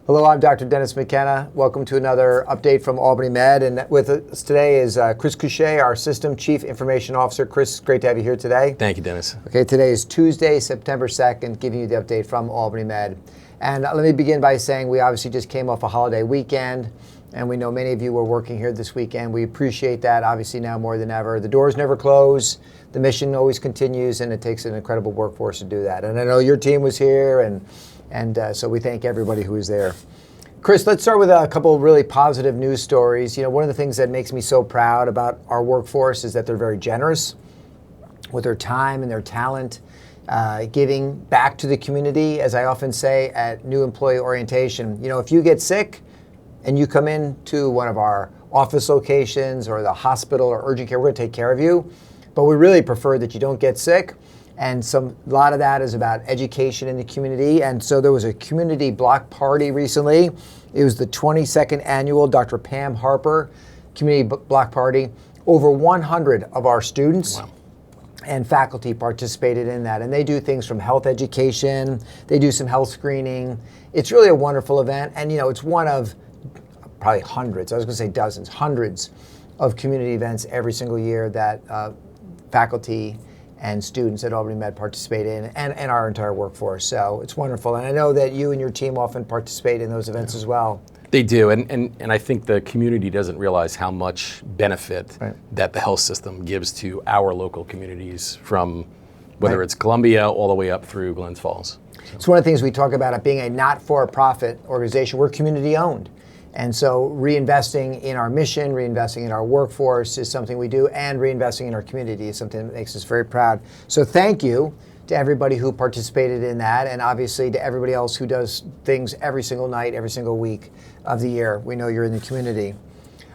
Hello, I'm Dr. Dennis McKenna. Welcome to another update from Albany Med. And with us today is Chris Couchet, our System Chief Information Officer. Chris, great to have you here today. Thank you, Dennis. Okay, today is Tuesday, September 2nd, giving you the update from Albany Med. And let me begin by saying we obviously just came off a holiday weekend, and we know many of you were working here this weekend. We appreciate that, obviously now more than ever. The doors never close, the mission always continues, and it takes an incredible workforce to do that. And I know your team was here, and so we thank everybody who was there. Chris, let's start with a couple of really positive news stories. You know, one of the things that makes me so proud about our workforce is that they're very generous with their time and their talent, giving back to the community, as I often say at new employee orientation. You know, if you get sick and you come in to one of our office locations or the hospital or urgent care, we're going to take care of you. But we really prefer that you don't get sick. And a lot of that is about education in the community. And so there was a community block party recently. It was the 22nd annual Dr. Pam Harper Community Block Party. Over 100 of our students and faculty participated in that. And they do things from health education. They do some health screening. It's really a wonderful event. And, you know, it's one of probably hundreds, I was going to say dozens, hundreds of community events every single year that faculty and students at Albany Med participate in, and our entire workforce. So it's wonderful. And I know that you and your team often participate in those events as well. They do, and I think the community doesn't realize how much benefit that the health system gives to our local communities, from whether it's Columbia all the way up through Glens Falls. It's one of the things we talk about it being a not-for-profit organization. We're community-owned. And so reinvesting in our mission, reinvesting in our workforce is something we do, and reinvesting in our community is something that makes us very proud. So thank you to everybody who participated in that, and obviously to everybody else who does things every single night, every single week of the year. We know you're in the community.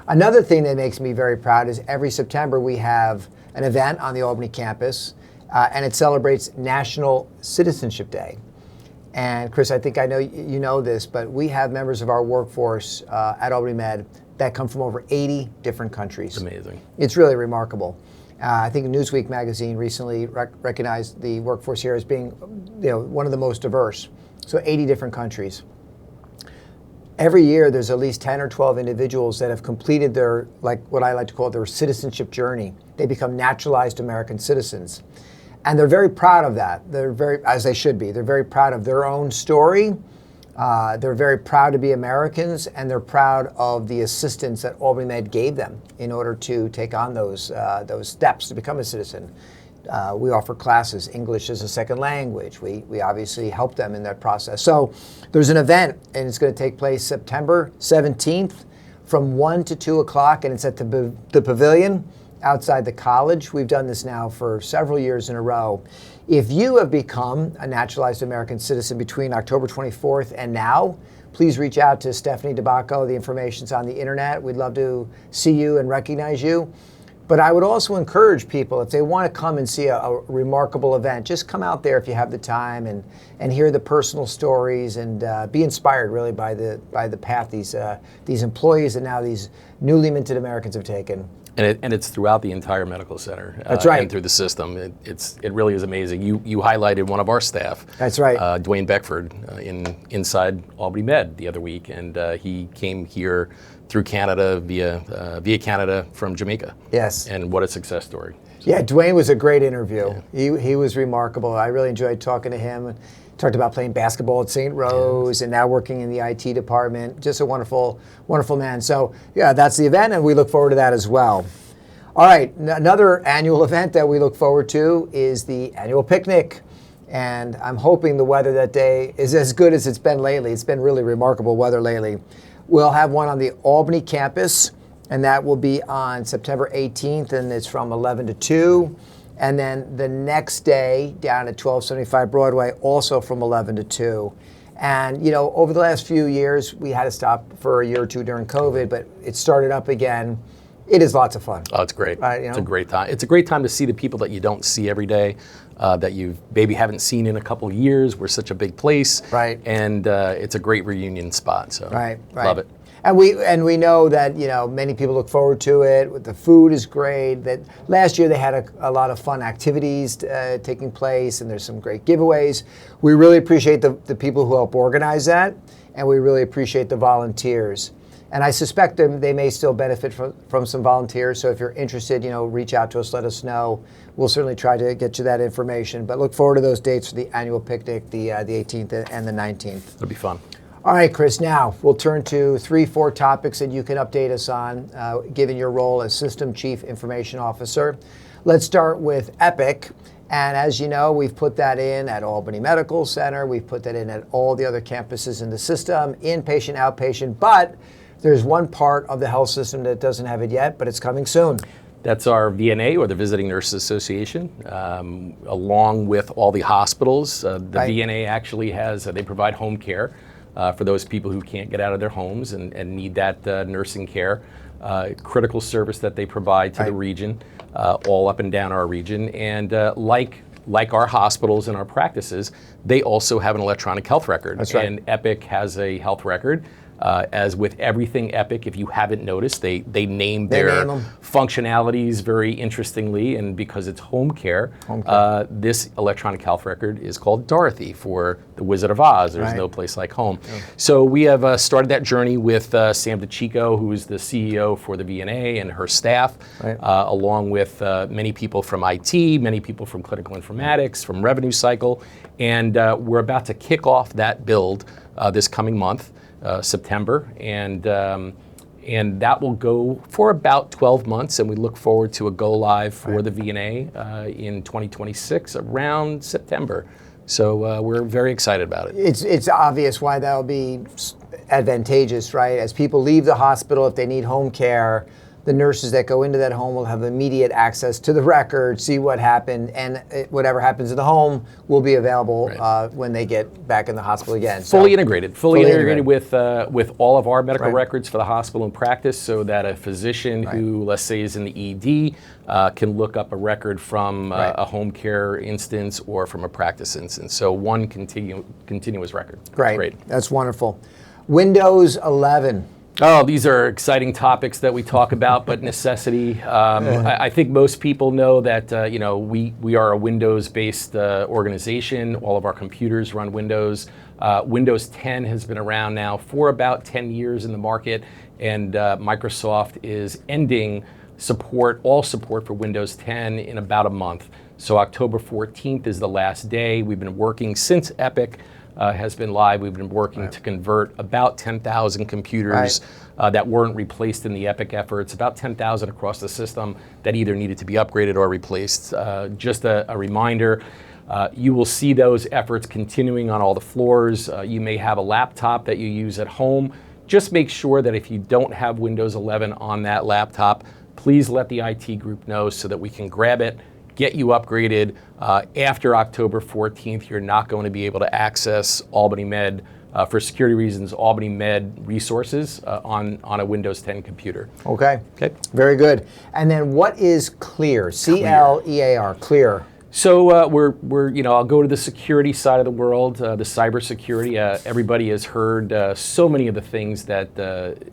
Another thing that makes me very proud is every September we have an event on the Albany campus, and it celebrates National Citizenship Day. And Chris, I think I know you know this, but we have members of our workforce at Albany Med that come from over 80 different countries. It's amazing. It's really remarkable. I think Newsweek magazine recently recognized the workforce here as being, you know, one of the most diverse. So 80 different countries. Every year there's at least 10 or 12 individuals that have completed their, like what I like to call their citizenship journey. They become naturalized American citizens. And they're very proud of that. They're very, as they should be, they're very proud of their own story. They're very proud to be Americans, and they're proud of the assistance that Albany Med gave them in order to take on those steps to become a citizen. We offer classes, English as a second language. We obviously help them in that process. So there's an event, and it's going to take place September 17th from 1 to 2 o'clock, and it's at the Pavilion outside the college. We've done this now for several years in a row. If you have become a naturalized American citizen between October 24th and now, please reach out to Stephanie DeBacco. The information's on the internet. We'd love to see you and recognize you. But I would also encourage people, if they want to come and see a remarkable event, just come out there if you have the time and hear the personal stories and be inspired really by the path these employees and now these newly minted Americans have taken. And it's throughout the entire medical center. That's right. And through the system. It really is amazing. You highlighted one of our staff. That's right. Dwayne Beckford inside Albany Med the other week, and he came here through Canada via Canada from Jamaica. Yes. And what a success story. So, yeah, Dwayne was a great interview. Yeah. He was remarkable. I really enjoyed talking to him. Talked about playing basketball at St. Rose and now working in the IT department. Just a wonderful, wonderful man. So yeah, that's the event, and we look forward to that as well. All right, another annual event that we look forward to is the annual picnic. And I'm hoping the weather that day is as good as it's been lately. It's been really remarkable weather lately. We'll have one on the Albany campus, and that will be on September 18th, and it's from 11 to 2. And then the next day down at 1275 Broadway, also from 11 to 2. And, you know, over the last few years, we had to stop for a year or two during COVID, but it started up again. It is lots of fun. Oh, it's great. You know? It's a great time. It's a great time to see the people that you don't see every day, that you maybe haven't seen in a couple of years. We're such a big place. Right. And it's a great reunion spot. So love it. And we know that, you know, many people look forward to it. The food is great. That last year they had a lot of fun activities taking place, and there's some great giveaways. We really appreciate the people who help organize that. and we really appreciate the volunteers. And I suspect they may still benefit from some volunteers. So if you're interested, reach out to us, let us know. We'll certainly try to get you that information. But look forward to those dates for the annual picnic, the 18th and the 19th. It'll be fun. All right, Chris, now we'll turn to 3-4 topics that you can update us on, given your role as System Chief Information Officer. Let's start with Epic. And as you know, we've put that in at Albany Medical Center. We've put that in at all the other campuses in the system, inpatient, outpatient. But there's one part of the health system that doesn't have it yet, but it's coming soon. That's our VNA, or the Visiting Nurses Association, along with all the hospitals. The Right. VNA actually they provide home care for those people who can't get out of their homes and need that nursing care. Critical service that they provide to the region, all up and down our region. And like our hospitals and our practices, they also have an electronic health record. That's right. And Epic has a health record. As with everything Epic, if you haven't noticed, they name their functionalities very interestingly, and because it's home care, this electronic health record is called Dorothy for the Wizard of Oz. There's no place like home. So we have started that journey with Sam DeChico, who is the CEO for the VNA, and her staff, along with many people from IT, many people from clinical informatics, from revenue cycle, and we're about to kick off that build this coming month. September, and that will go for about 12 months, and we look forward to a go live for the VNA in 2026 around September. So we're very excited about it. It's obvious why that'll be advantageous, right? As people leave the hospital, if they need home care, the nurses that go into that home will have immediate access to the record, see what happened, and whatever happens in the home will be available when they get back in the hospital again. Fully integrated with all of our medical records for the hospital and practice, so that a physician who, let's say, is in the ED can look up a record from a home care instance or from a practice instance. So one continuous record. Great. That's wonderful. Windows 11. Oh, these are exciting topics that we talk about, but necessity. I think most people know that we are a Windows-based organization. All of our computers run Windows. Windows 10 has been around now for about 10 years in the market, and Microsoft is ending all support for Windows 10 in about a month. So October 14th is the last day. We've been working since Epic has been live. We've been working to convert about 10,000 computers that weren't replaced in the Epic efforts, about 10,000 across the system that either needed to be upgraded or replaced. Just a reminder, you will see those efforts continuing on all the floors. You may have a laptop that you use at home. Just make sure that if you don't have Windows 11 on that laptop, please let the IT group know so that we can grab it, get you upgraded. After October 14th, you're not going to be able to access Albany Med, for security reasons, Albany Med resources on a Windows 10 computer. Okay. Very good. And then what is Clear? C-L-E-A-R, Clear. So I'll go to the security side of the world, the cybersecurity. Everybody has heard so many of the things that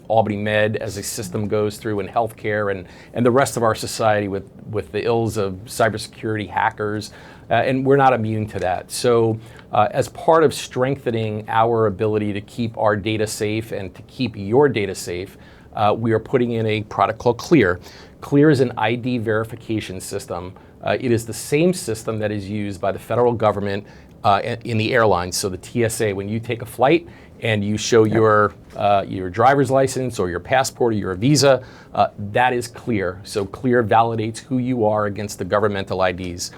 Albany Med as a system goes through in healthcare and the rest of our society with the ills of cybersecurity hackers, and we're not immune to that. So as part of strengthening our ability to keep our data safe and to keep your data safe, we are putting in a product called Clear. Clear is an ID verification system. It is the same system that is used by the federal government in the airlines. So the TSA, when you take a flight and you show your driver's license or your passport or your visa, that is Clear. So Clear validates who you are against the governmental IDs.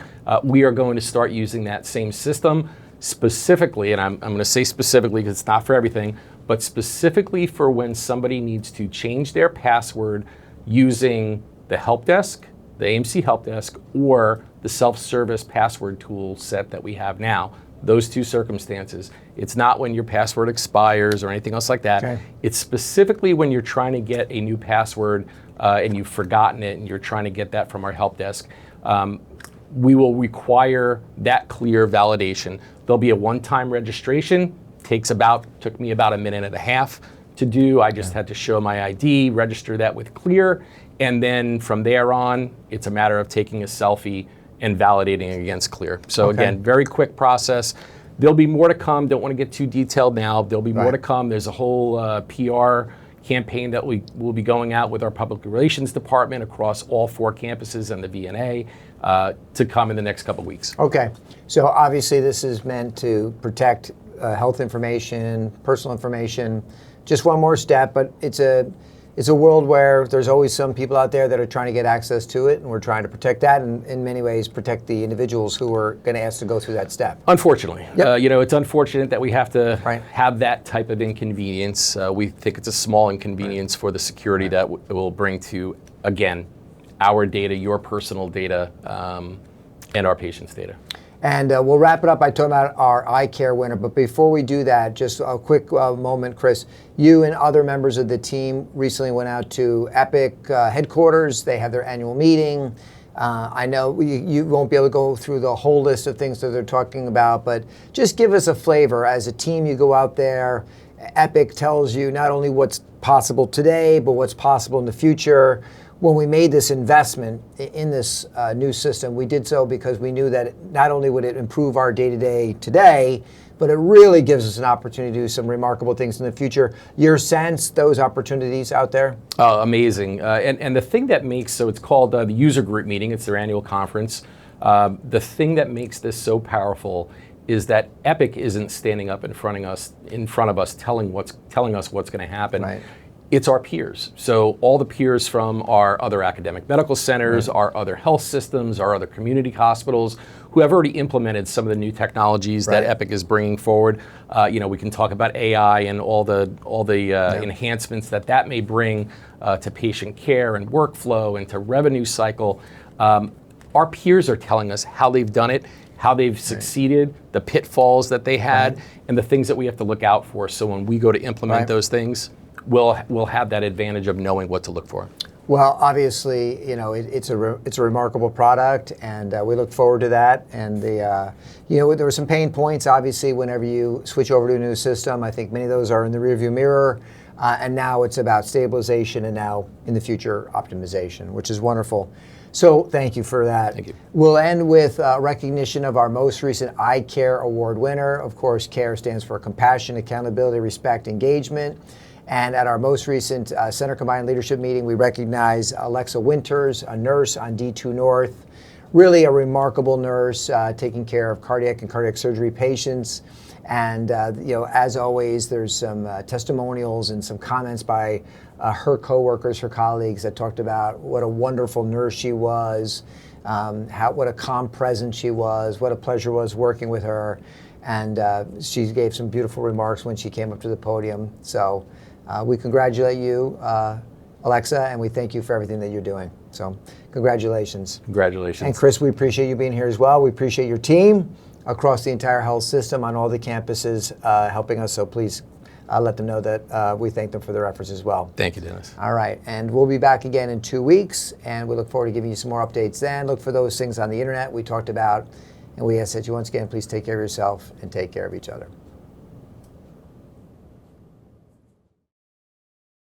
We are going to start using that same system specifically, and I'm going to say specifically because it's not for everything, but specifically for when somebody needs to change their password using the help desk, the AMC Help Desk, or the self-service password tool set that we have now. Those two circumstances. It's not when your password expires or anything else like that. Okay. It's specifically when you're trying to get a new password and you've forgotten it and you're trying to get that from our help desk. We will require that Clear validation. There'll be a one-time registration. Took me about a minute and a half to do. I just had to show my ID, register that with Clear, and then from there on, it's a matter of taking a selfie and validating against Clear. So again, very quick process. there'll be more to come. Don't want to get too detailed now. There'll be more Right. to come. There's a whole PR campaign that we will be going out with our public relations department across all 4 campuses and the VNA to come in the next couple weeks. Okay, so obviously this is meant to protect health information, personal information. Just one more step, but it's a world where there's always some people out there that are trying to get access to it, and we're trying to protect that, and in many ways protect the individuals who are going to ask to go through that step. Unfortunately, Yep. it's unfortunate that we have to Right. have that type of inconvenience. We think it's a small inconvenience for the security that it will bring to, again, our data, your personal data, and our patients' data. And we'll wrap it up by talking about our eye care winner. But before we do that, just a quick moment, Chris. You and other members of the team recently went out to Epic headquarters. They have their annual meeting. I know you won't be able to go through the whole list of things that they're talking about, but just give us a flavor. As a team, you go out there. Epic tells you not only what's possible today, but what's possible in the future. When we made this investment in this new system, we did so because we knew that not only would it improve our day-to-day today, but it really gives us an opportunity to do some remarkable things in the future. Your sense, those opportunities out there? Oh, amazing. And the thing that makes, so it's called the user group meeting, it's their annual conference. The thing that makes this so powerful is that Epic isn't standing up in front of us telling us what's going to happen. Right. It's our peers. So all the peers from our other academic medical centers, Right. our other health systems, our other community hospitals, who have already implemented some of the new technologies that Right. Epic is bringing forward. We can talk about AI and all the enhancements that may bring to patient care and workflow and to revenue cycle. Our peers are telling us how they've done it, how they've succeeded, the pitfalls that they had, and the things that we have to look out for. So when we go to implement Right. those things, we'll have that advantage of knowing what to look for. Well, obviously, it's a remarkable product, and we look forward to that. And there were some pain points, obviously, whenever you switch over to a new system. I think many of those are in the rearview mirror, and now it's about stabilization and now in the future optimization, which is wonderful. So thank you for that. Thank you. We'll end with recognition of our most recent Eye Care Award winner. Of course, CARE stands for Compassion, Accountability, Respect, Engagement. And at our most recent Center Combined Leadership meeting, we recognize Alexa Winters, a nurse on D2 North. Really a remarkable nurse taking care of cardiac and cardiac surgery patients. And as always, there's some testimonials and some comments by her coworkers, her colleagues that talked about what a wonderful nurse she was, what a calm presence she was, what a pleasure it was working with her. And she gave some beautiful remarks when she came up to the podium. So we congratulate you, Alexa, and we thank you for everything that you're doing. So congratulations. Congratulations. And Chris, we appreciate you being here as well. We appreciate your team across the entire health system on all the campuses helping us. So please let them know that we thank them for their efforts as well. Thank you, Dennis. All right, and we'll be back again in 2 weeks, and we look forward to giving you some more updates then. Look for those things on the internet we talked about, and we ask that you once again please take care of yourself and take care of each other.